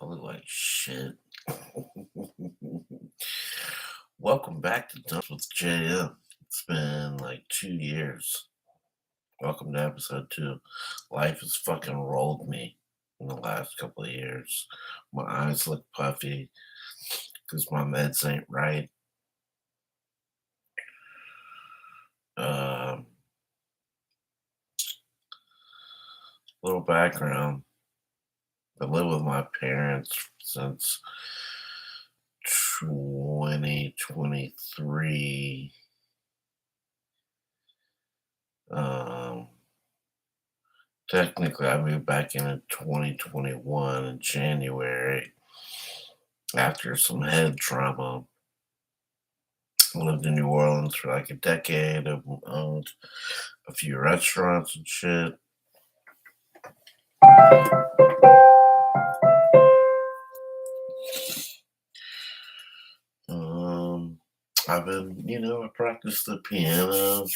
I look like shit. Welcome back to Dumps with JM. It's been like 2 years. Welcome to episode 2. Life has fucking rolled me in the last couple of years. My eyes look puffy because my meds ain't right. Um, Little background. I live with my parents since 2023. Um, Technically, I moved back in 2021 in January after some head trauma. I lived in New Orleans for like a decade. I owned a few restaurants and shit. Um, I practiced the piano.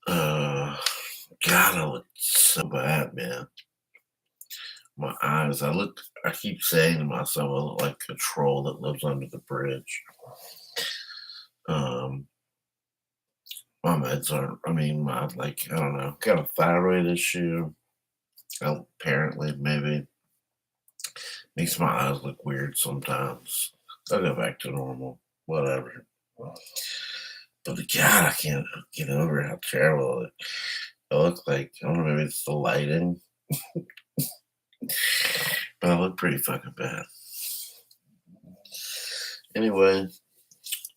Uh, God, I look so bad, man. My eyes, I keep saying to myself, I look like a troll that lives under the bridge. Um, my meds aren't, I don't know, got a thyroid issue. Apparently, maybe makes my eyes look weird sometimes. I'll go back to normal, whatever. But God, I can't get over how terrible I look like. I don't know, maybe it's the lighting, but I look pretty fucking bad. Anyway,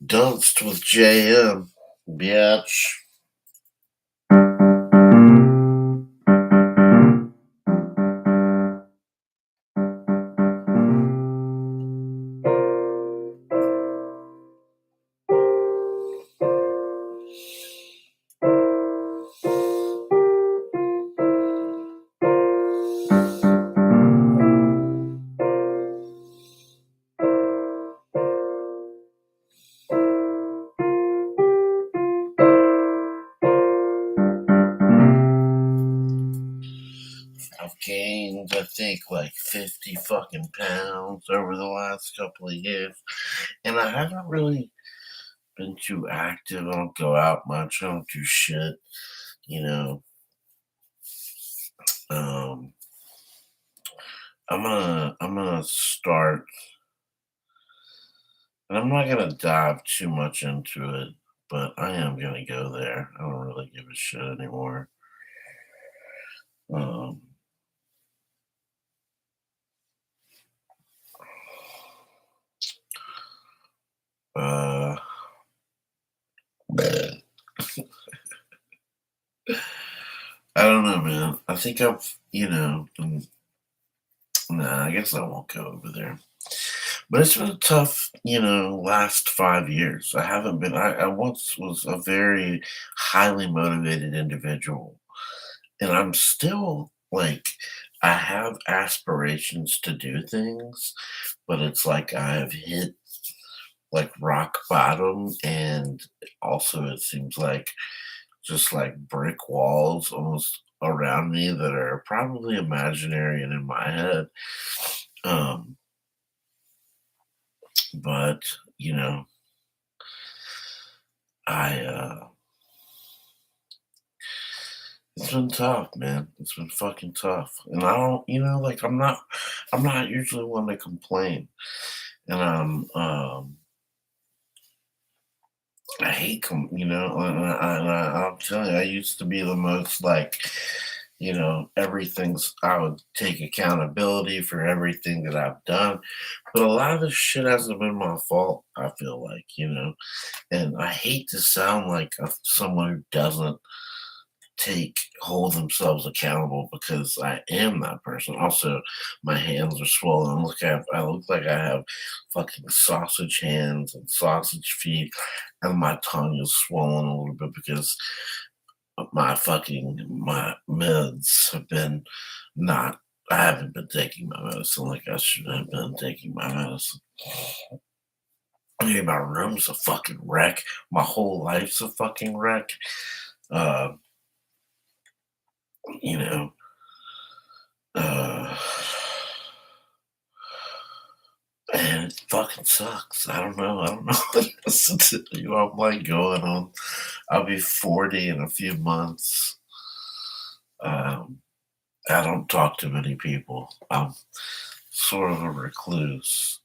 Dumped with JM, bitch. I've gained, I think, like 50 fucking pounds over the last couple of years. And I haven't really been too active. I don't go out much. I don't do shit, you know. Um, I'm gonna start, and I'm not gonna dive too much into it, but I am gonna go there. I don't really give a shit anymore. Um, uh, I don't know, man. I think nah, I guess I won't go over there. But it's been a tough, last 5 years. I haven't been, I once was a very highly motivated individual, and I'm still like, I have aspirations to do things, but it's like I have hit like rock bottom, and also it seems like just like brick walls almost around me that are probably imaginary and in my head. Um, but you know, I it's been tough, man. It's been fucking tough. And I don't, like I'm not usually one to complain. And I hate I'm telling you, I used to be the most like, everything's I would take accountability for everything that I've done. But a lot of this shit hasn't been my fault, I feel like, and I hate to sound like someone who doesn't hold themselves accountable because I am that person. Also, my hands are swollen. I look like I have fucking sausage hands and sausage feet, and my tongue is swollen a little bit because my meds have been not. I haven't been taking my medicine like I should have been taking my medicine. My room's a fucking wreck. My whole life's a fucking wreck. Uh, you know, uh, It sucks. I don't know. I don't know what else to tell you. I'm like going on. I'll be 40 in a few months. Um, I don't talk to many people. I'm sort of a recluse,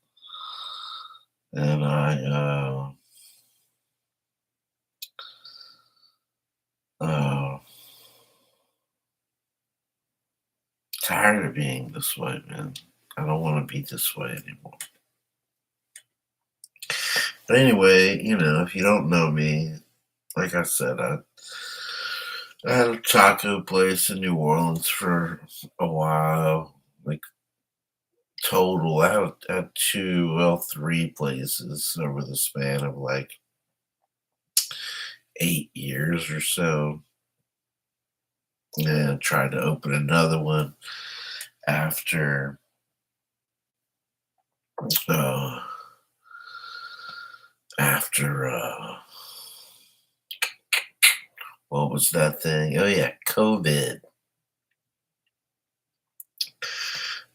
and uh, tired of being this way, man. I don't want to be this way anymore. But anyway, if you don't know me, like I said, I had a taco place in New Orleans for a while. Like total, I had two, well, three places over the span of like 8 years or so. And tried to open another one after uh after what was that thing? Oh yeah, COVID.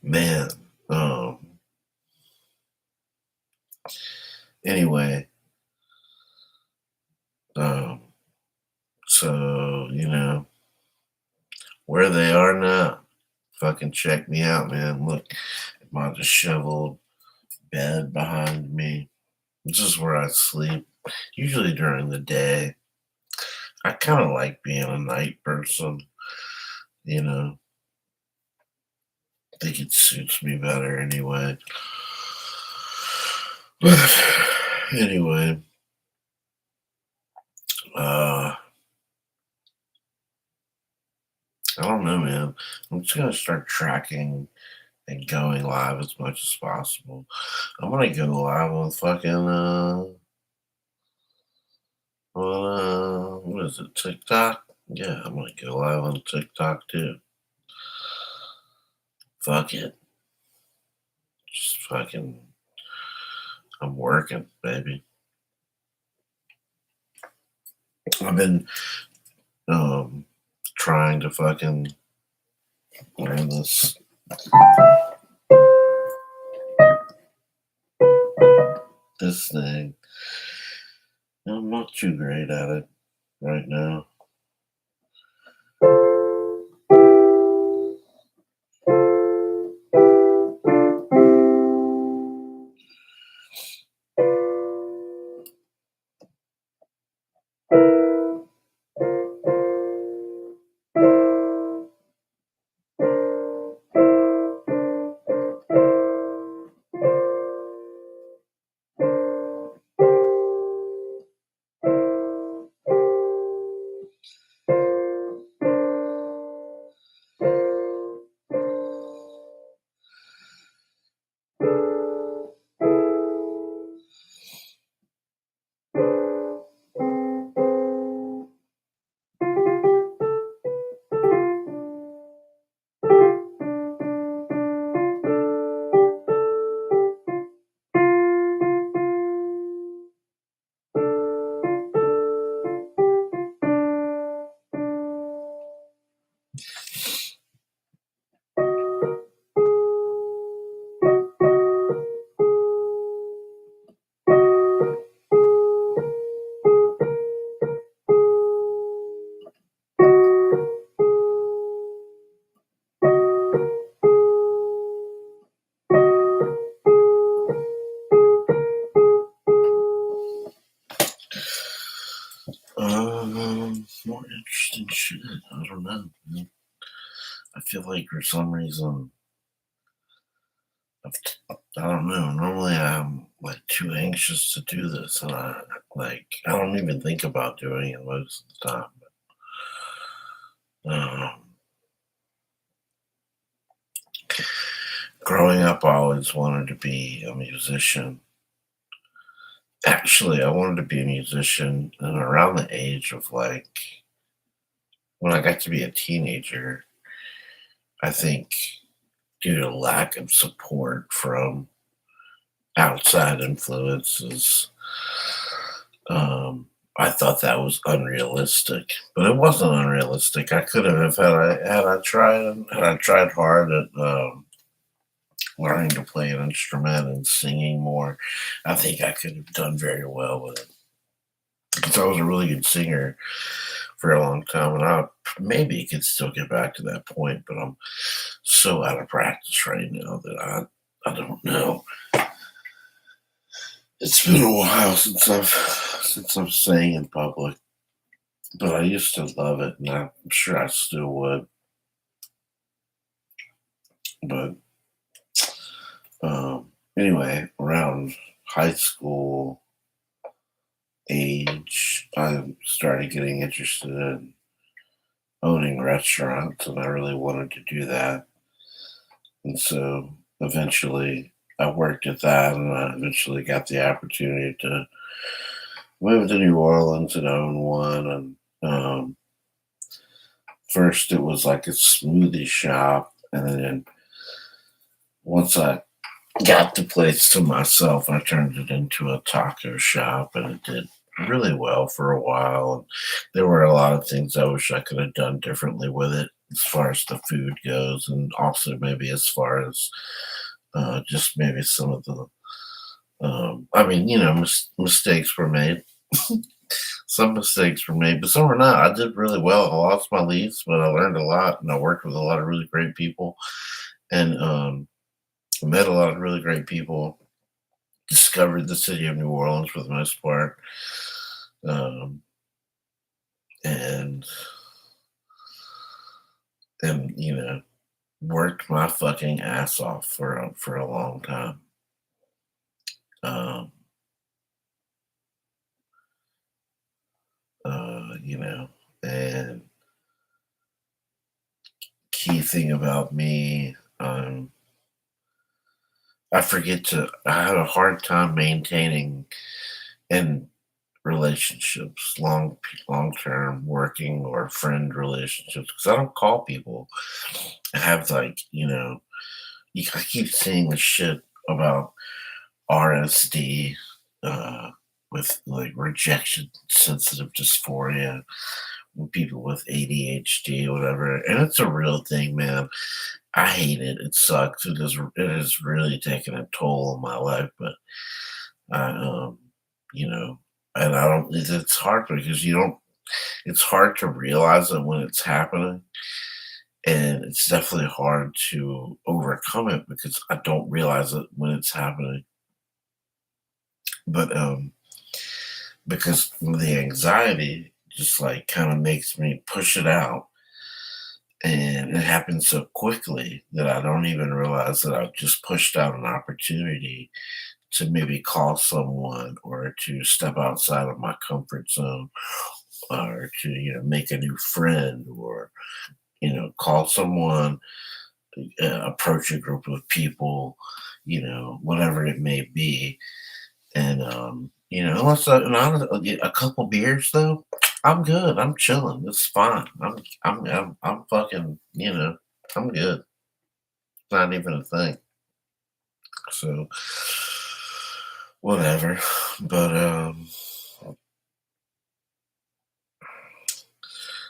Man. Um anyway, um so where they are now. Fucking check me out, man. Look at my disheveled bed behind me. This is where I sleep, usually during the day. I kind of like being a night person, you know. I think it suits me better anyway. But anyway, uh, I don't know, man. I'm just gonna start tracking and going live as much as possible. I'm gonna go live on fucking what is it, TikTok? Yeah, I'm gonna go live on TikTok too. Fuck it. Just fucking I'm working, baby. I've been um trying to fucking learn this thing. I'm not too great at it right now. More interesting shit. I don't know. Man. I feel like for some reason, I don't know. Normally, I'm like too anxious to do this, and I don't even think about doing it most of the time. Um, Growing up, I always wanted to be a musician. Actually, I wanted to be a musician, and around the age of like when I got to be a teenager, I think due to lack of support from outside influences, I thought that was unrealistic, but it wasn't unrealistic. I could have had I tried hard at learning to play an instrument and singing more. I think I could have done very well with it because I was a really good singer for a long time, and I maybe could still get back to that point, but I'm so out of practice right now that I don't know. It's been a while since I've sang in public, but I used to love it, and I'm sure I still would. But anyway, around high school age, I started getting interested in owning restaurants, and I really wanted to do that. And so eventually, I worked at that, and I eventually got the opportunity to move to New Orleans and own one. And first, it was like a smoothie shop, and then once I got the place to myself, I turned it into a taco shop, and it did really well for a while. And there were a lot of things I wish I could have done differently with it as far as the food goes, and also maybe as far as just maybe some of the, I mean, mistakes were made. Some mistakes were made, but some were not. I did really well. I lost my lease, but I learned a lot, and I worked with a lot of really great people, and met a lot of really great people. Discovered the city of New Orleans for the most part, um, and worked my fucking ass off for a long time. Um, you know, and key thing about me, I had a hard time maintaining in relationships, long term working or friend relationships, because I don't call people. I have like, I keep seeing the shit about RSD, uh, with like rejection sensitive dysphoria, with people with ADHD, whatever. And it's a real thing, man. I hate it. It sucks. It has really taken a toll on my life, but I, you know, and I don't, it's hard because it's hard to realize it when it's happening. And it's definitely hard to overcome it because I don't realize it when it's happening. But because the anxiety just like kind of makes me push it out. And it happens so quickly that I don't even realize that I've just pushed out an opportunity to maybe call someone or to step outside of my comfort zone or to, make a new friend or, call someone, approach a group of people, whatever it may be. And, unless a couple beers though, I'm good. I'm chilling. It's fine. I'm fucking, I'm good. It's not even a thing. So, whatever. But,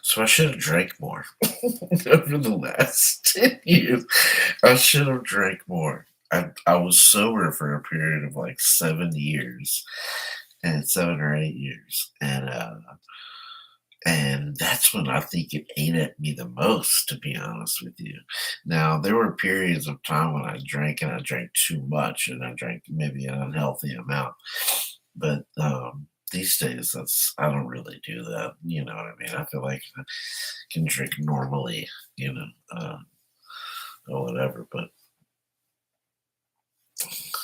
so I should have drank more over the last 10 years. I should have drank more. I was sober for a period of like 7 years and 7 or 8 years. And that's when I think it ate at me the most, to be honest with you. Now, there were periods of time when I drank and I drank too much and I drank maybe an unhealthy amount. But these days, I don't really do that. You know what I mean? I feel like I can drink normally, or whatever. But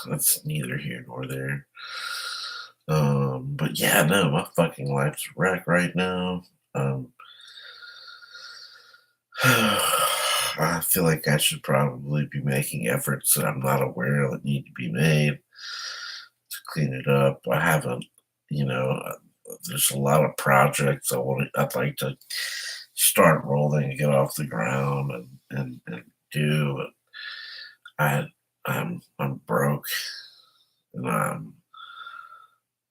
that's neither here nor there. But yeah, no, my fucking life's a wreck right now. I feel like I should probably be making efforts that I'm not aware of that need to be made to clean it up. I haven't, there's a lot of projects I'd like to start rolling and get off the ground and do. I I'm broke and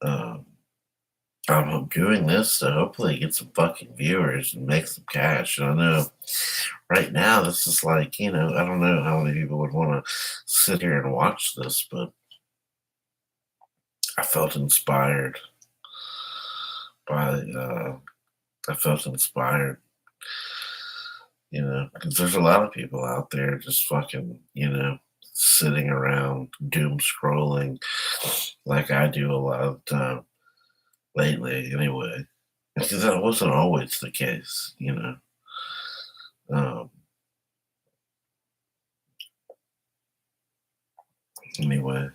um, I'm doing this to hopefully get some fucking viewers and make some cash. And I know right now this is like, I don't know how many people would want to sit here and watch this, but I felt inspired by, I felt inspired, because there's a lot of people out there just fucking, sitting around doom scrolling like I do a lot of the time lately, anyway. Because that wasn't always the case. Um, anyway,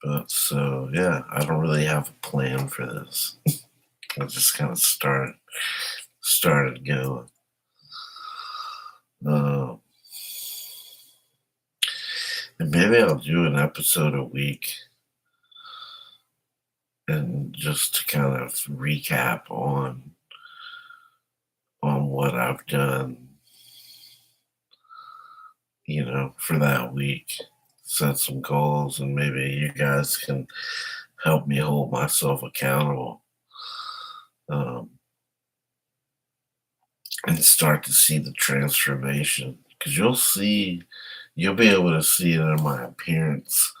but so yeah, I don't really have a plan for this. I just kind of started going. Uh, and maybe I'll do an episode a week and just to kind of recap on what I've done, for that week. Set some goals, and maybe you guys can help me hold myself accountable, um, and start to see the transformation. Because you'll be able to see it in my appearance.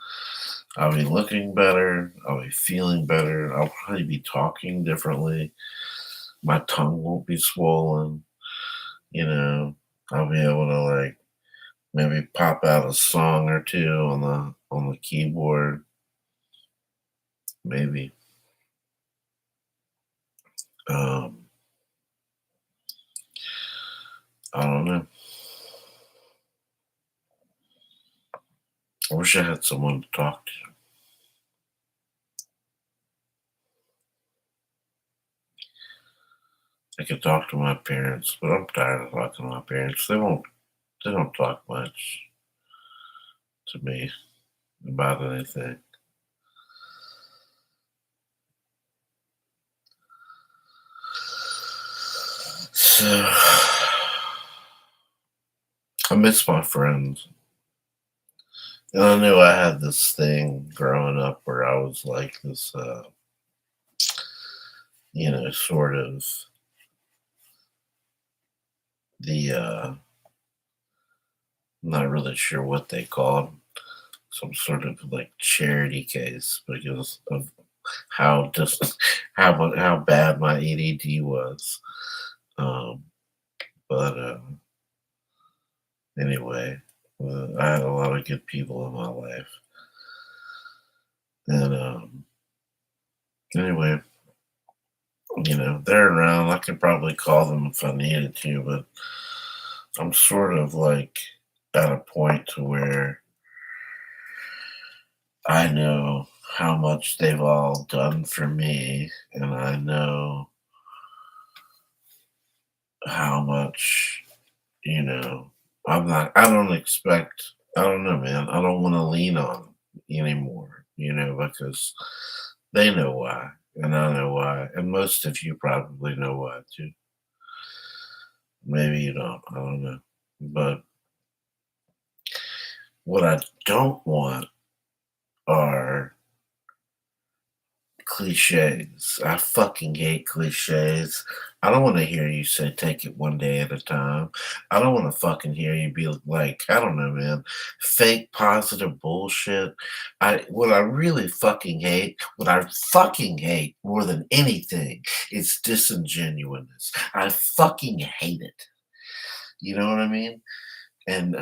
I'll be looking better. I'll be feeling better. I'll probably be talking differently. My tongue won't be swollen. You know, I'll be able to like maybe pop out a song or two on the keyboard. Maybe. Um, I don't know. I wish I had someone to talk to. I could talk to my parents, but I'm tired of talking to my parents. They don't talk much to me about anything. So I miss my friends. And I knew I had this thing growing up where I was like this sort of the I'm not really sure what they called some sort of like charity case because of how just how bad my ADD was. Um, but anyway, I had a lot of good people in my life, and anyway, they're around. I could probably call them if I needed to, but I'm sort of like at a point to where I know how much they've all done for me, and I know how much, you know, I don't expect, I don't know, man. I don't want to lean on 'em anymore, because they know why, and I know why, and most of you probably know why too. Maybe you don't, I don't know. But what I don't want are cliches. I fucking hate cliches. I don't want to hear you say take it one day at a time. I don't want to fucking hear you be like, I don't know, man, fake positive bullshit. What I really fucking hate, what I fucking hate more than anything is disingenuousness. I fucking hate it. You know what I mean? And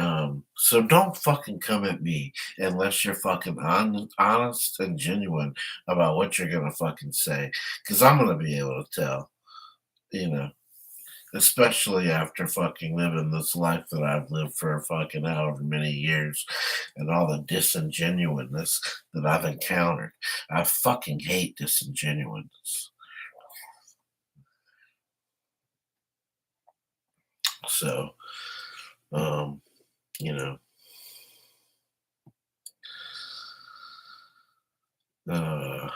so don't fucking come at me unless you're fucking honest and genuine about what you're gonna fucking say. Cause I'm gonna be able to tell, you know, especially after fucking living this life that I've lived for fucking however many years and all the disingenuousness that I've encountered. I fucking hate disingenuousness. So, um, you know, uh,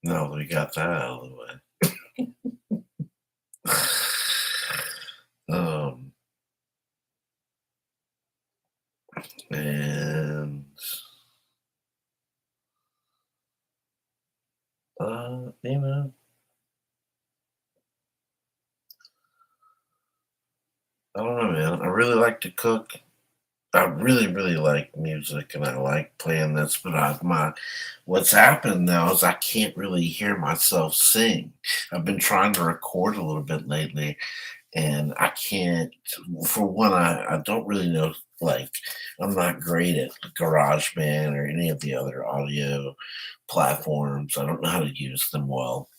now that we got that out of the way. Um, and uh, you know, I don't know, man. I really like to cook. I really, really like music and I like playing this, but what's happened now is I can't really hear myself sing. I've been trying to record a little bit lately and I can't. For one, I don't really know, like, I'm not great at GarageBand or any of the other audio platforms. I don't know how to use them well.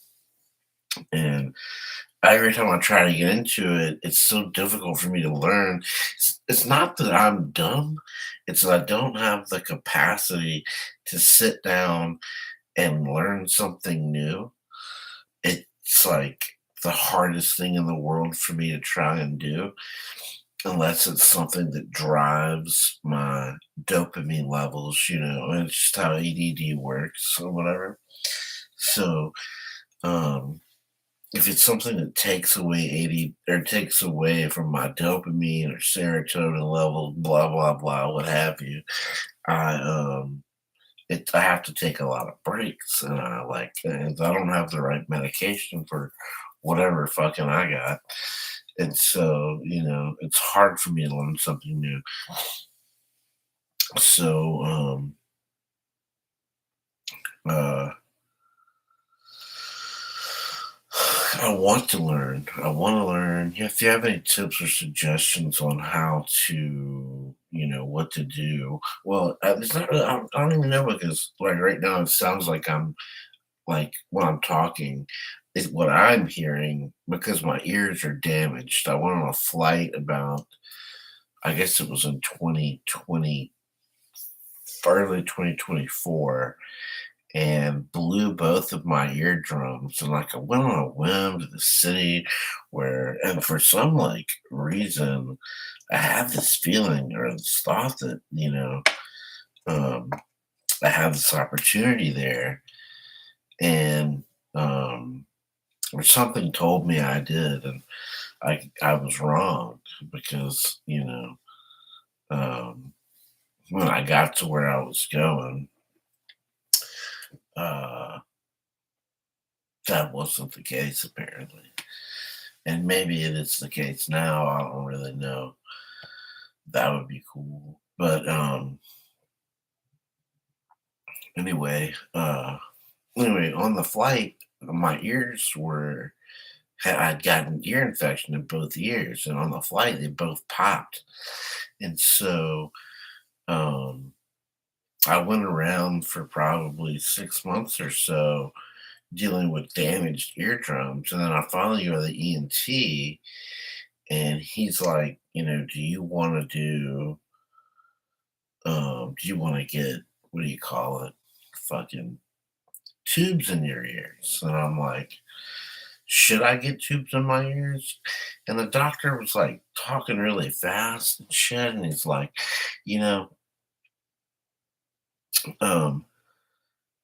And every time I try to get into it, it's so difficult for me to learn. It's not that I'm dumb, it's that I don't have the capacity to sit down and learn something new. It's like the hardest thing in the world for me to try and do, unless it's something that drives my dopamine levels, and it's just how ADD works or whatever. So, um, if it's something that takes away 80 or takes away from my dopamine or serotonin level, blah blah blah, what have you, I I have to take a lot of breaks, and I don't have the right medication for whatever fucking I got, and so it's hard for me to learn something new. So uh, I want to learn. I want to learn. If you have any tips or suggestions on how to, what to do, well, it's not really, I don't even know because, like, right now, it sounds like I'm, like, when I'm talking, is what I'm hearing because my ears are damaged. I went on a flight about, I guess it was in 2020, early 2024, and blew both of my eardrums. And like I went on a whim to the city and for some like reason, I have this feeling or this thought that, um, I have this opportunity there. And, or something told me I did. And I was wrong because, um, when I got to where I was going, uh, that wasn't the case apparently. And maybe it is the case now. I don't really know. That would be cool. But anyway, on the flight, my ears were I'd gotten ear infection in both ears, and on the flight they both popped. And so um I went around for probably 6 months or so dealing with damaged eardrums, and then I finally go to the ENT, and he's like, do you want to get, what do you call it? Fucking tubes in your ears. And I'm like, should I get tubes in my ears? And the doctor was like talking really fast and shit. And he's like, you know, um,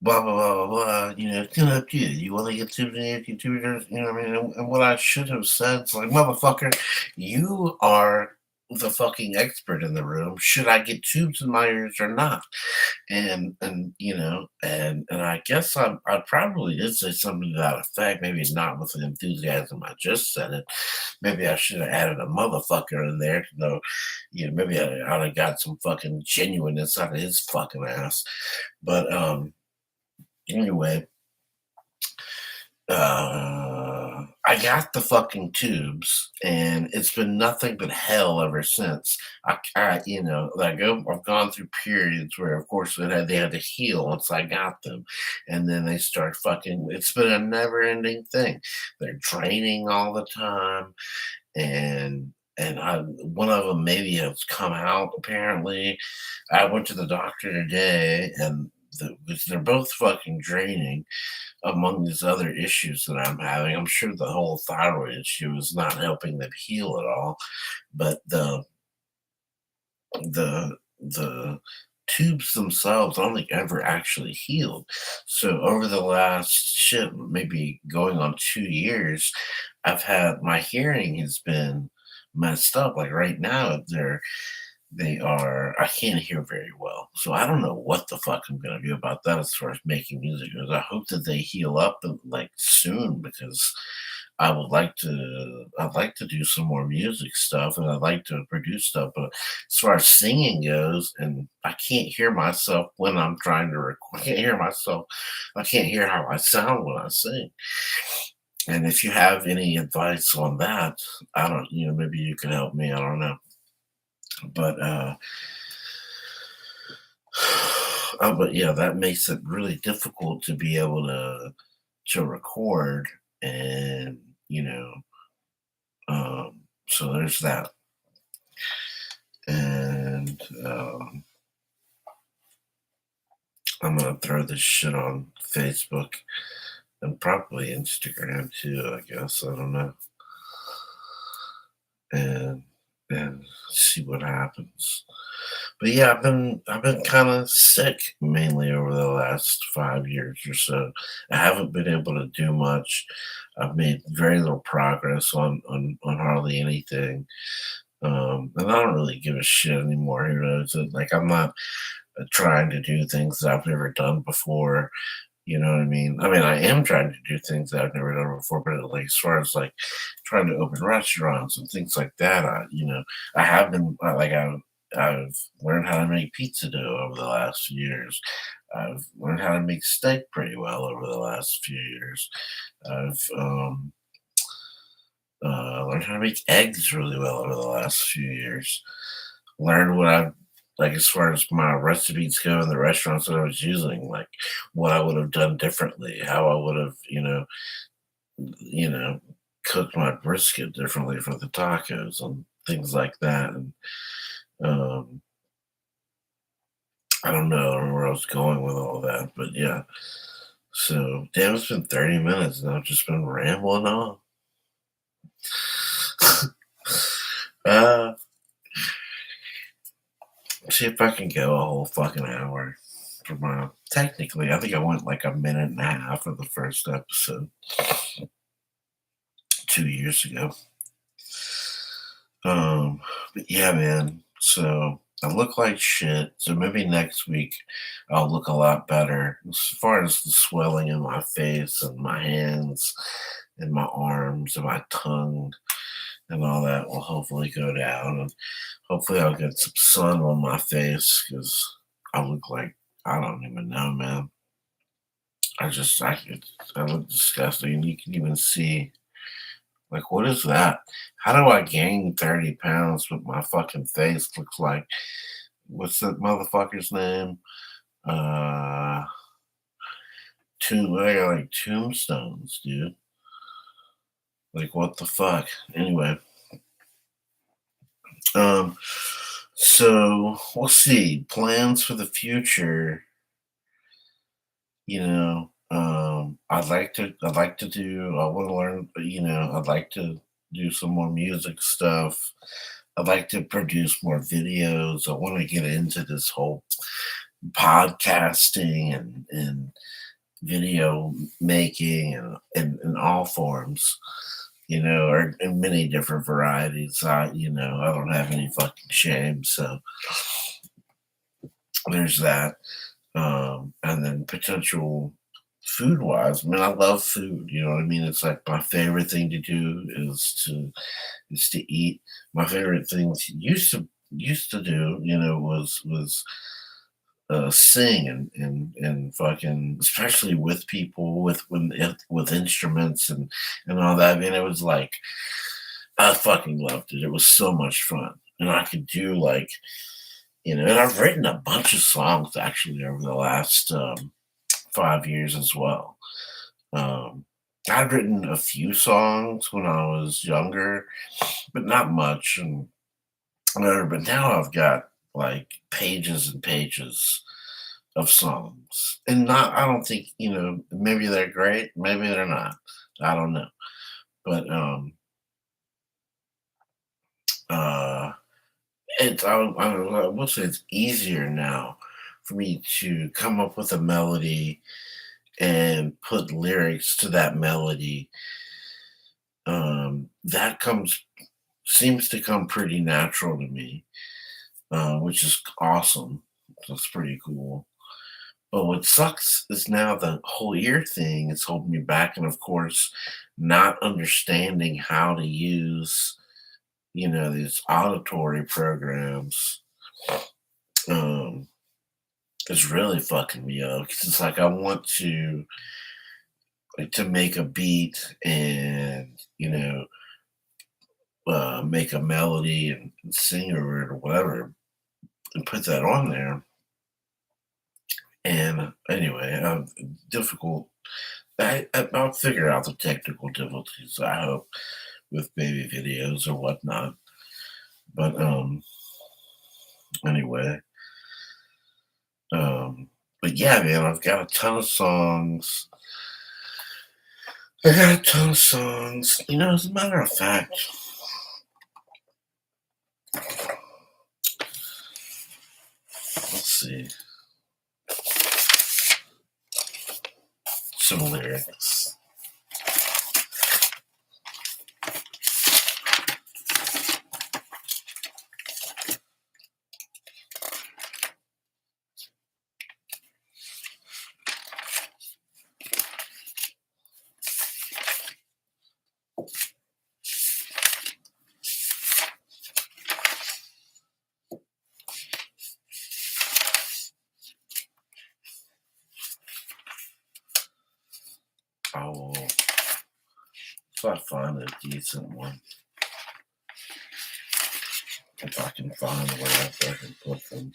blah, blah, blah, blah, blah. It's kind of up to you. You want to get tubes in your ears, get tubes in your ears, what I mean? And what I should have said is like, motherfucker, you are the fucking expert in the room. Should I get tubes in my ears or not? And I guess I probably did say something to that effect. Maybe not with the enthusiasm I just said it. Maybe I should have added a motherfucker in there to know. Maybe I'd have got some fucking genuineness out of his fucking ass. But anyway, I got the fucking tubes, and it's been nothing but hell ever since. I've gone through periods where, of course, they had to heal once I got them, and then they start fucking. It's been a never-ending thing. They're draining all the time, and one of them maybe has come out. Apparently, I went to the doctor today, and they're both fucking draining among these other issues that I'm having. I'm sure the whole thyroid issue is not helping them heal at all, but the tubes themselves I don't think ever actually healed. So over the last shit, maybe going on 2 years, I've had my hearing has been messed up. Like right now, I can't hear very well. So I don't know what the fuck I'm gonna do about that as far as making music goes. I hope that they heal up like soon because I'd like to do some more music stuff and I'd like to produce stuff. But as far as singing goes, and I can't hear myself when I'm trying to record. I can't hear myself. I can't hear how I sound when I sing. And if you have any advice on that, I don't, maybe you can help me. I don't know. But but yeah, that makes it really difficult to be able to record, and so there's that. And I'm gonna throw this shit on Facebook and probably Instagram too. I guess I don't know, and and see what happens. But yeah, I've been kind of sick mainly over the last 5 years or so. I haven't been able to do much. I've made very little progress on hardly anything, and I don't really give a shit anymore. Like I'm not trying to do things that I've never done before. You know what I mean? I mean, I am trying to do things that I've never done before, but like as far as like trying to open restaurants and things like that, I have been like I've learned how to make pizza dough over the last few years. I've learned how to make steak pretty well over the last few years. I've learned how to make eggs really well over the last few years. Learned what I like as far as my recipes go in the restaurants that I was using, like what I would have done differently, how I would have, you know, cooked my brisket differently for the tacos and things like that. And um, I don't know where I was going with all that, but yeah. So damn, it's been 30 minutes and I've just been rambling on. uh, See if I can go a whole fucking hour. Technically, I think I went like a minute and a half for the first episode 2 years ago. But yeah, man. So I look like shit. So maybe next week I'll look a lot better. As far as the swelling in my face and my hands and my arms and my tongue and all that will hopefully go down. And hopefully I'll get some sun on my face because I look like I don't even know, man. I look disgusting. And you can even see, like, what is that? How do I gain 30 pounds but my fucking face looks like, what's that motherfucker's name? Uh, I got like tombstones, dude. Like, what the fuck? Anyway, um, so we'll see. Plans for the future, I want to learn, I'd like to do some more music stuff. I'd like to produce more videos. I want to get into this whole podcasting and video making and in all forms, or in many different varieties. I don't have any fucking shame. So there's that. And then potential food wise, I mean, I love food. You know what I mean? It's like my favorite thing to do is to eat. My favorite things used to do, was sing and fucking, especially with people with instruments and all that. I mean, it was like I fucking loved it. It was so much fun, and I could do like and I've written a bunch of songs actually over the last 5 years as well. Um, I'd written a few songs when I was younger, but not much. And whatever. But now I've got like pages and pages of songs, and not. I don't think maybe they're great, maybe they're not. I don't know, but uh, I will say it's easier now for me to come up with a melody and put lyrics to that melody. That comes seems to come pretty natural to me. which is awesome. That's pretty cool. But what sucks is now the whole ear thing is holding me back, and of course, not understanding how to use, these auditory programs, um, is really fucking me up. 'Cause it's like I want to make a beat and make a melody and sing over it or whatever, and put that on there. And anyway, difficult. I'll figure out the technical difficulties, I hope, with baby videos or whatnot. But anyway, but yeah, man, I've got a ton of songs. I got a ton of songs. As a matter of fact, let's see some lyrics. I will, if I find a decent one, if I can find where I can put them.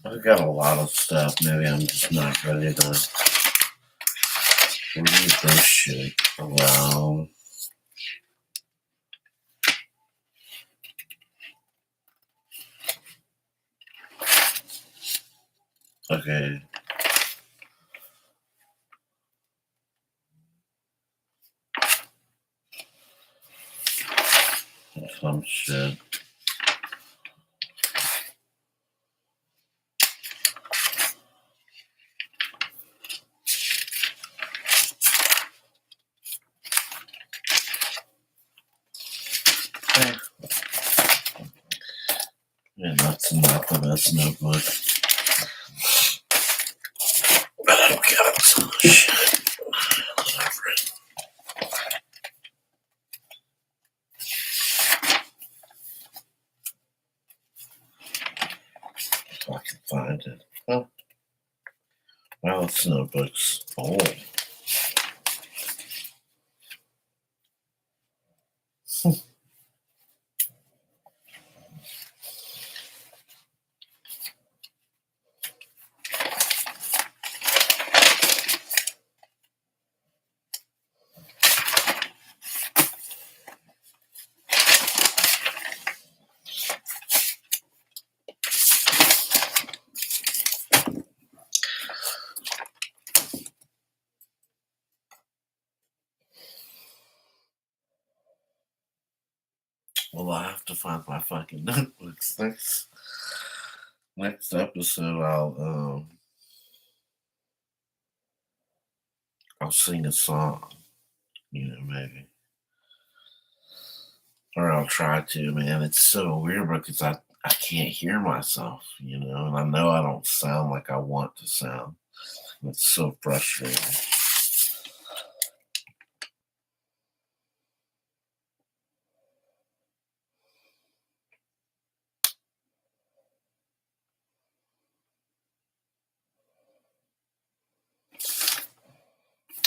I've got a lot of stuff. Maybe I'm just not ready to read this shit around. Okay. Some shit. Eh, yeah, that's not the best notebook. But I've got some shit. Whatever. If I can find it. Oh, well, it's notebooks. Oh. Well, I have to find my fucking notebooks. Next episode, I'll I'll sing a song, maybe. Or I'll try to, man. It's so weird because I can't hear myself, and I know I don't sound like I want to sound. It's so frustrating.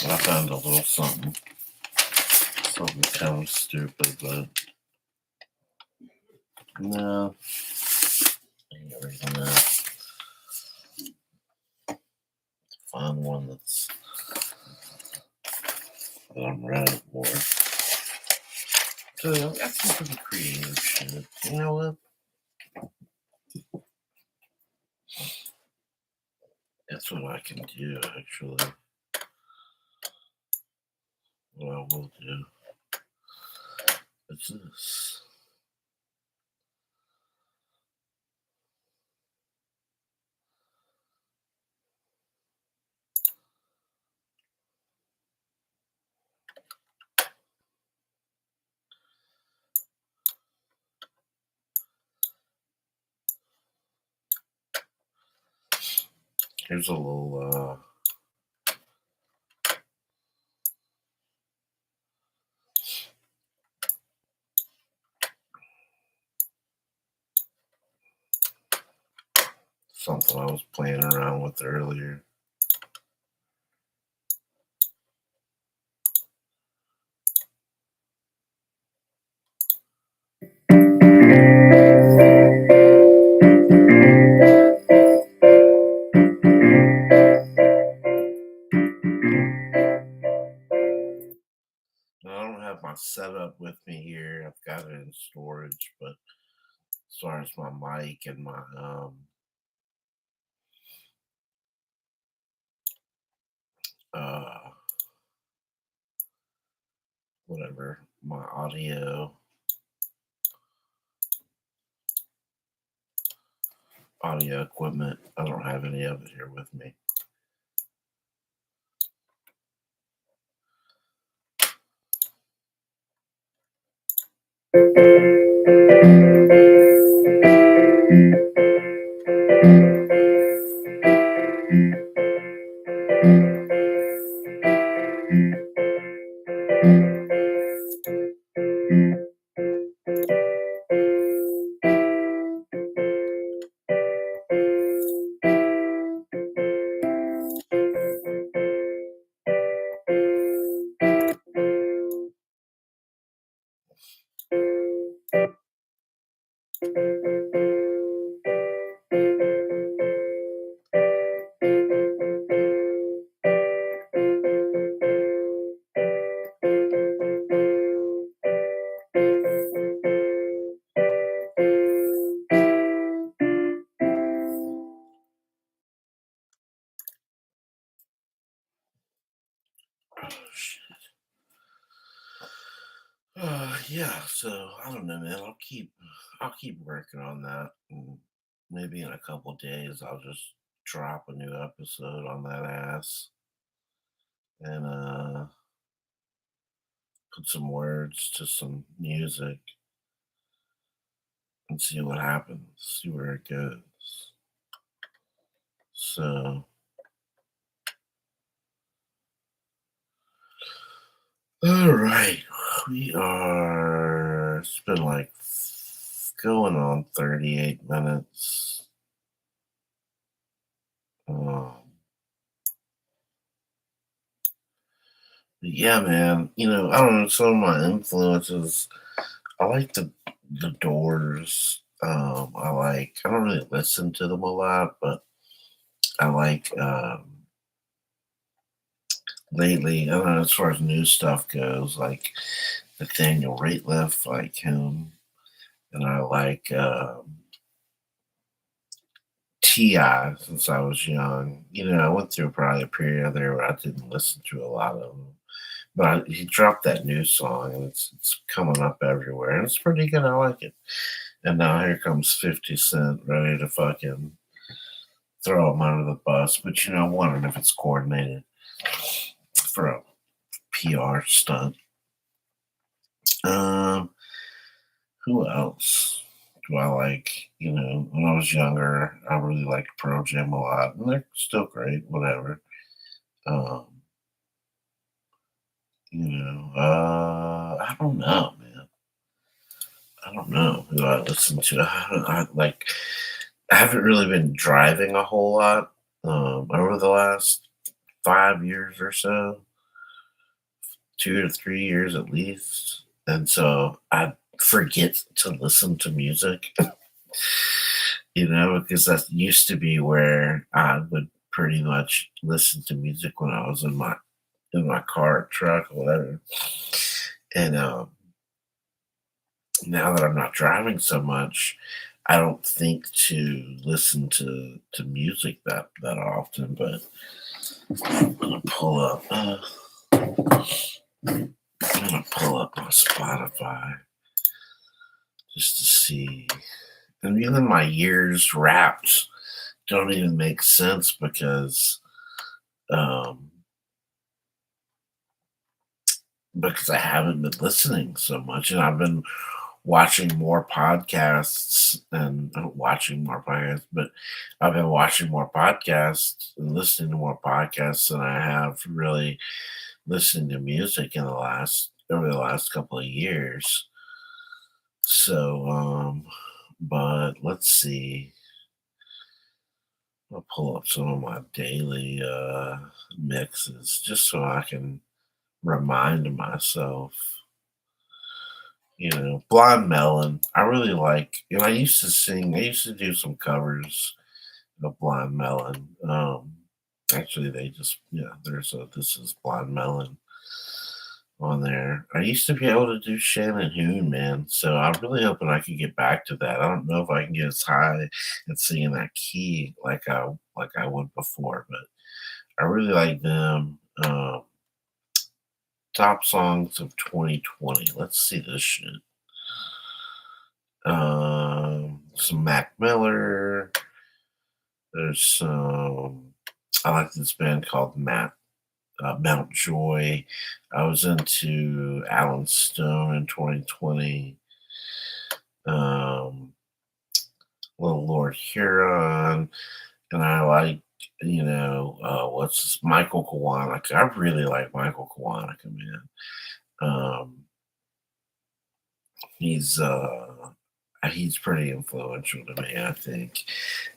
I found a little something kind of stupid, but no, I ain't reading that. Find one that I'm ready for. So that's some pretty creative shit. You know what? That's what I can do, actually. What I will do is this. Here's a little something I was playing around with earlier. I don't have my setup with me here. I've got it in storage, but as far as my mic and my uh whatever, my audio equipment, I don't have any of it here with me. Oh shit. Yeah, so I don't know, man. I'll keep working on that, and maybe in a couple days I'll just drop a new episode on that ass and put some words to some music and see what happens, see where it goes. So, all right, we are. It's been like going on 38 minutes. Um, yeah, man. I don't know. Some of my influences. I like the Doors. I don't really listen to them a lot, but I like lately. I don't know, as far as new stuff goes, like Nathaniel Rateliff, like him, and I like Ti since I was young. I went through probably a period there where I didn't listen to a lot of them, but he dropped that new song, and it's coming up everywhere, and it's pretty good. I like it. And now here comes 50 Cent ready to fucking throw him under the bus, but wondering if it's coordinated. for a PR stunt. Um, who else do I like? When I was younger, I really liked Pearl Jam a lot, and they're still great. Whatever. Um, I don't know, man. I don't know who I listen to. I haven't really been driving a whole lot over the last 5 years or so, 2 to 3 years at least, and so I forget to listen to music. Because that used to be where I would pretty much listen to music when I was in my car, or truck, or whatever. And now that I'm not driving so much, I don't think to listen to music that often. But I'm gonna pull up. I'm gonna pull up my Spotify just to see. And even my years wrapped don't even make sense um, because I haven't been listening so much, and I've been watching more podcasts and watching more podcasts, but I've been watching more podcasts and listening to more podcasts than I have really listening to music over the last couple of years. So, but let's see. I'll pull up some of my daily mixes just so I can remind myself. Blind Melon. I really like. I used to sing. I used to do some covers of Blind Melon. Actually, they just There's a This Is Blind Melon on there. I used to be able to do Shannon Hoon, man. So I'm really hoping I can get back to that. I don't know if I can get as high and sing in that key like I would before, but I really like them. Top songs of 2020. Let's see this shit. Some Mac Miller. There's some. I like this band called Mount Joy. I was into Alan Stone in 2020. Um, Little Lord Huron, and I like what's this Michael Kiwanuka. I really like Michael Kiwanuka, man. Um, he's he's pretty influential to me, I think.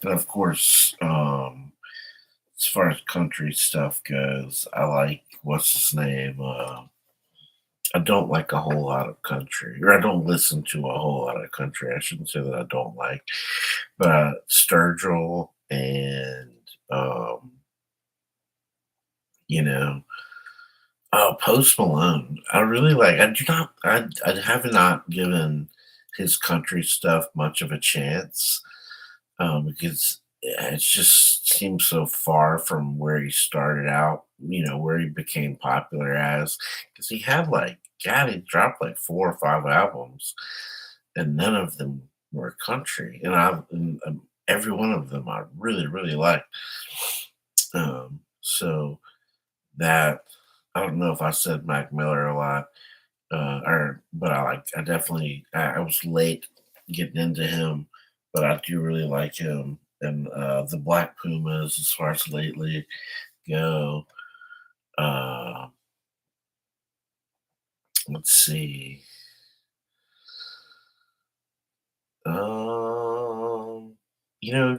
And of course, as far as country stuff goes, I like what's his name. I don't like a whole lot of country, or I don't listen to a whole lot of country. I shouldn't say that I don't like, but Sturgill and you know, Post Malone. I really like. I do not. I have not given his country stuff much of a chance because it just seems so far from where he started out, where he became popular as. Because he had God, he dropped like 4 or 5 albums, and none of them were country. And every one of them I really, really liked. So that, I don't know if I said Mac Miller a lot, but I definitely, I was late getting into him, but I do really like him. And the Black Pumas, as far as lately go. Uh, let's see. Um,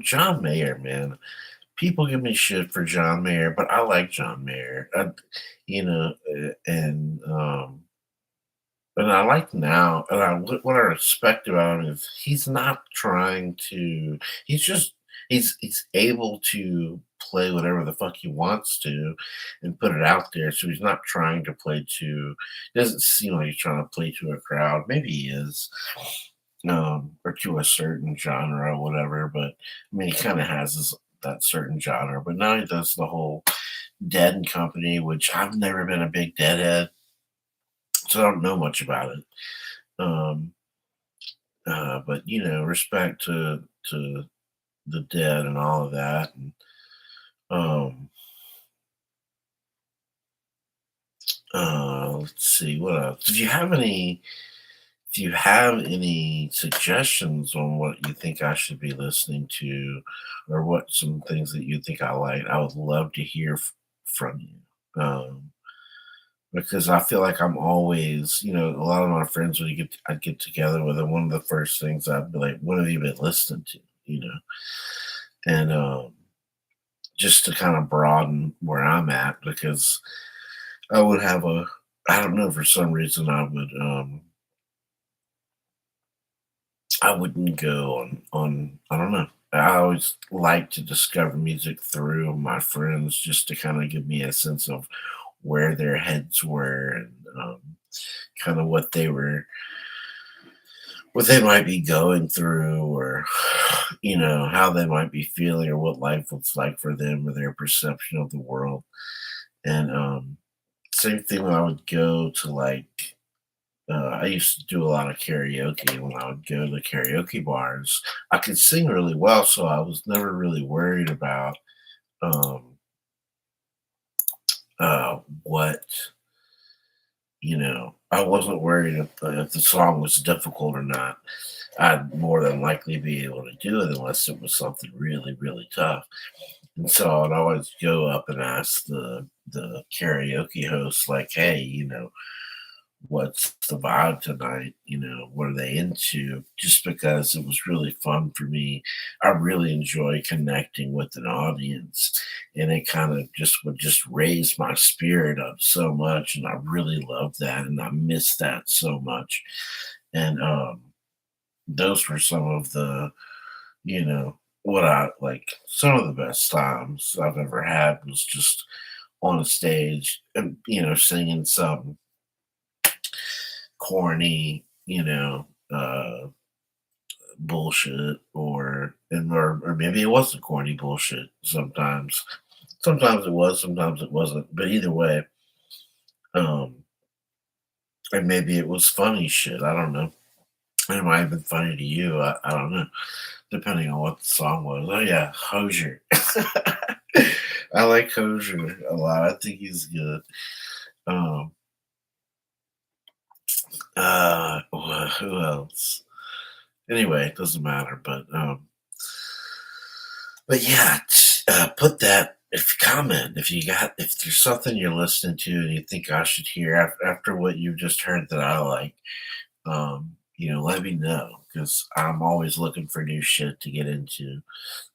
John Mayer, man. People give me shit for John Mayer, but I like John Mayer. And I like now, and what I respect about him is he's not trying to. He's just he's able to play whatever the fuck he wants to, and put it out there. So he's not trying to play to. It doesn't seem like he's trying to play to a crowd. Maybe he is, or to a certain genre or whatever. But I mean, he kind of has that certain genre. But now he does the whole Dead and Company, which I've never been a big Deadhead, so I don't know much about it. Um, but respect to the dead and all of that. And um, Let's see what else. If you have any suggestions on what you think I should be listening to, or what some things that you think I like, I would love to hear from you. Because I feel like I'm always, a lot of my friends when I'd get together with them, one of the first things I'd be like, "What have you been listening to?" And just to kind of broaden where I'm at, because I would have I don't know, for some reason I wouldn't go on I don't know. I always like to discover music through my friends, just to kind of give me a sense of where their heads were, and kind of what they might be going through, or how they might be feeling, or what life looks like for them, or their perception of the world. And same thing when I would go to, like, I used to do a lot of karaoke. When I would go to karaoke bars, I could sing really well, so I was never really worried about um, what I wasn't worried if the song was difficult or not. I'd more than likely be able to do it unless it was something really, really tough. And so I'd always go up and ask the karaoke host, like, "Hey, what's the vibe tonight? What are they into?" Just because it was really fun for me. I really enjoy connecting with an audience, and it kind of just would just raise my spirit up so much. And I really love that. And I miss that so much. And those were some of what I like, some of the best times I've ever had was just on a stage and, singing some corny, bullshit, or maybe it wasn't corny bullshit sometimes. Sometimes it was, sometimes it wasn't. But either way, um, and maybe it was funny shit. I don't know. It might have been funny to you. I don't know. Depending on what the song was. Oh yeah, Hosier. I like Hosier a lot. I think he's good. Um, who else? Anyway, it doesn't matter. But yeah, put that. If comment, if there's something you're listening to and you think I should hear after what you just heard that I like, let me know, because I'm always looking for new shit to get into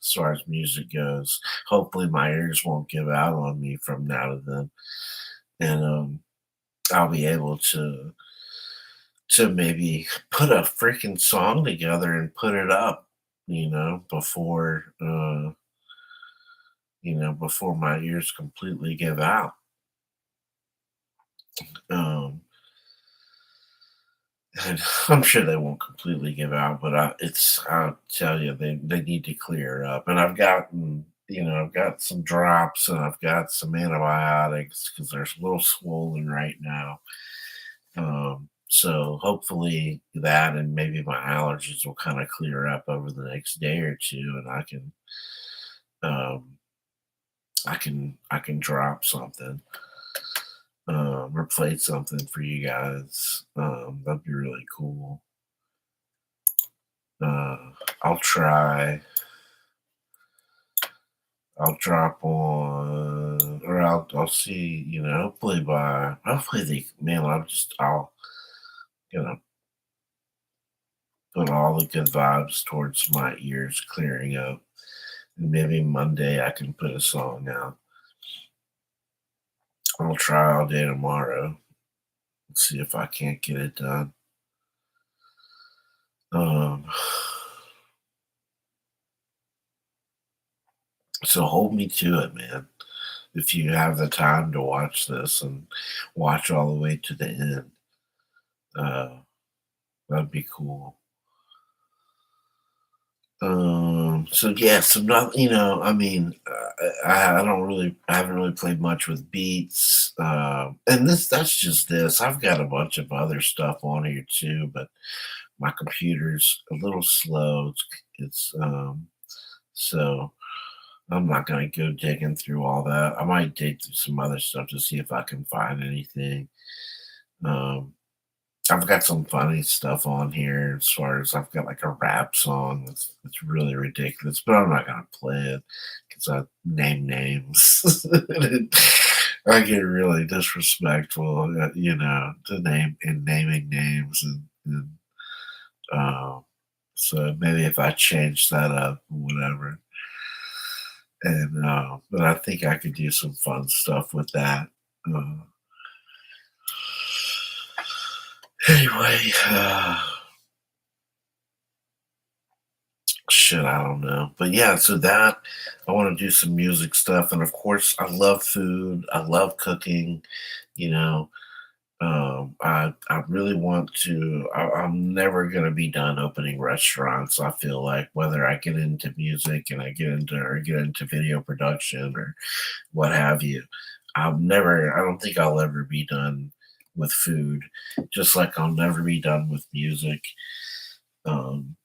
as far as music goes. Hopefully, my ears won't give out on me from now to then, and I'll be able to maybe put a freaking song together and put it up, before my ears completely give out. Um, and I'm sure they won't completely give out, but I'll tell you, they need to clear up. And I've got some drops, and I've got some antibiotics because they're a little swollen right now. So hopefully that, and maybe my allergies will kind of clear up over the next day or two, and um, I can drop something, or play something for you guys. That'd be really cool. Uh, I'll try. I'll drop on, or I'll see. Hopefully the man. You know put all the good vibes towards my ears clearing up. And maybe Monday I can put a song out. I'll try all day tomorrow and see if I can't get it done. Um, so hold me to it, man. If you have the time to watch this and watch all the way to the end, uh, that'd be cool. So yeah, so not, I mean, I haven't really played much with beats. And that's just this. I've got a bunch of other stuff on here too, but my computer's a little slow. So I'm not gonna go digging through all that. I might dig through some other stuff to see if I can find anything. Um, I've got some funny stuff on here as far as I've got like a rap song that's really ridiculous, but I'm not gonna play it because I name names. I get really disrespectful, to naming names and uh, so maybe if I change that up, or whatever. And but I think I could do some fun stuff with that. Uh, anyway, shit, I don't know, but yeah. So that I want to do some music stuff, and of course, I love food. I love cooking. You know, I really want to. I'm never gonna be done opening restaurants. I feel like whether I get into music and get into video production or what have you. I don't think I'll ever be done with food, just like I'll never be done with music. Um,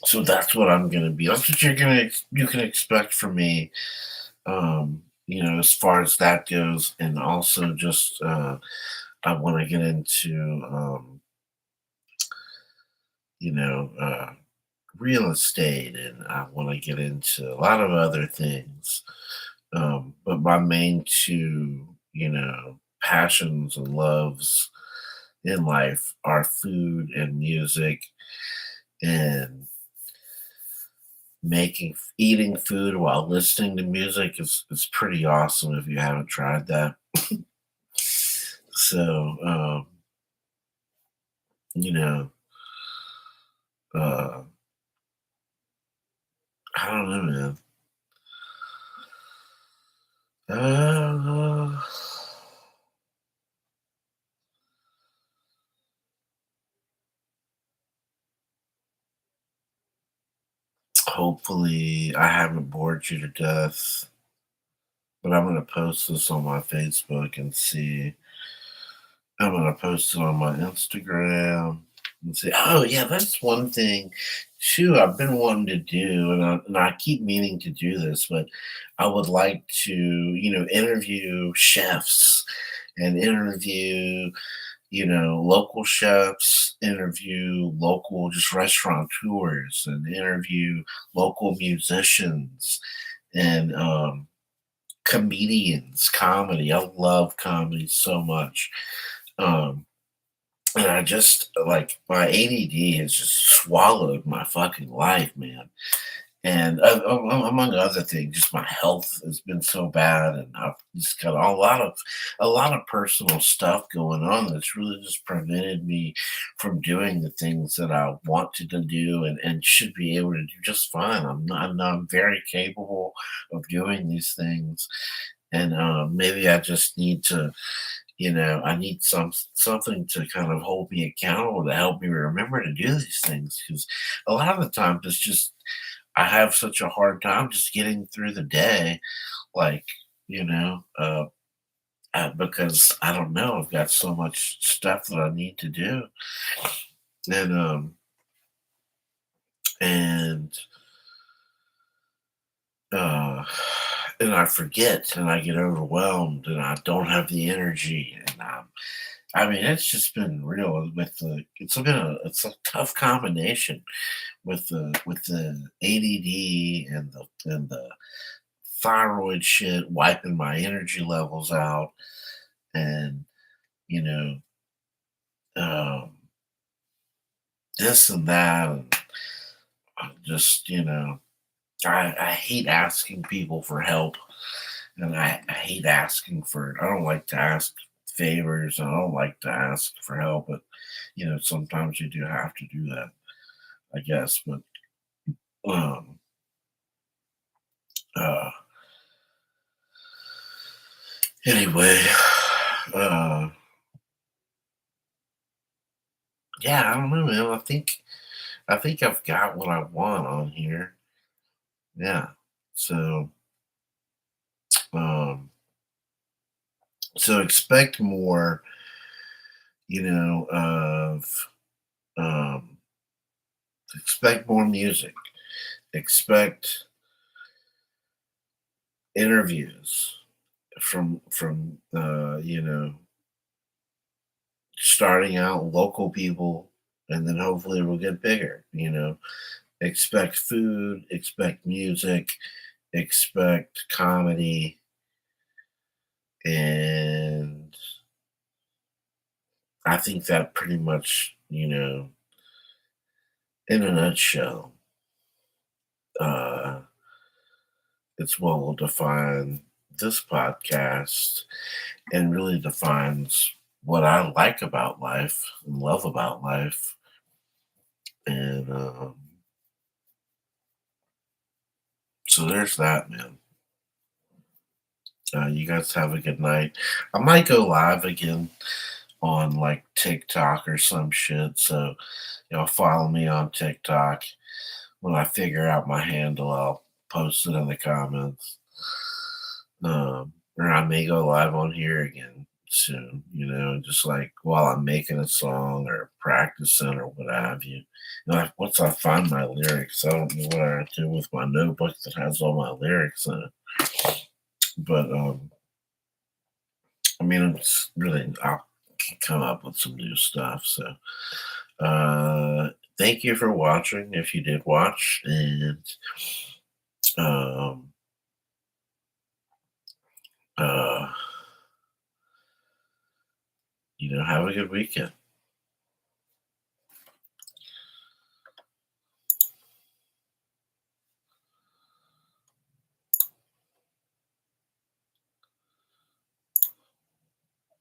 so that's what I'm gonna be. That's what you can expect from me. As far as that goes, and also just I want to get into you know uh, real estate, and I want to get into a lot of other things. But my main two, passions and loves in life are food and music, and eating food while listening to music is pretty awesome if you haven't tried that. So, you know, uh, I don't know, man. Uh, hopefully, I haven't bored you to death, but I'm gonna post this on my Facebook and see. I'm gonna post it on my Instagram and say, "Oh yeah, that's one thing too. I've been wanting to do, and I keep meaning to do this, but I would like to, interview chefs and interview, local chefs, interview local just restaurateurs, and interview local musicians and comedians, comedy. I love comedy so much." Um, and I just like my ADD has just swallowed my fucking life, man. And among other things, just my health has been so bad, and I've just got a lot of personal stuff going on that's really just prevented me from doing the things that I wanted to do and should be able to do just fine. I'm very capable of doing these things, and maybe I just need to I need something to kind of hold me accountable to help me remember to do these things because a lot of the times it's just I have such a hard time just getting through the day, like you know, because I don't know, I've got so much stuff that I need to do, and and uh, and I forget, and I get overwhelmed, and I don't have the energy, and I mean, it's just been real with it's a tough combination with the ADD and the thyroid shit wiping my energy levels out, and you know um, this and that, and just I hate asking people for help, and I hate asking for. I don't like to ask favors. I don't like to ask for help, but sometimes you do have to do that, I guess. But um, uh, anyway, uh, yeah, I don't know, man. I think I've got what I want on here. Yeah. So, um, so expect more, of um, expect more music. Expect interviews from starting out local people, and then hopefully it will get bigger. Expect food, expect music, expect comedy, and I think that pretty much, in a nutshell, uh, it's what will define this podcast and really defines what I like about life and love about life. And so there's that, man. You guys have a good night. I might go live again on like TikTok or some shit. So, follow me on TikTok. When I figure out my handle, I'll post it in the comments. Or I may go live on here again soon, just like while I'm making a song or practicing or what have you. Once I find my lyrics, I don't know what I do with my notebook that has all my lyrics in it. But I mean, it's really I'll come up with some new stuff. So thank you for watching if you did watch, and um, uh, have a good weekend.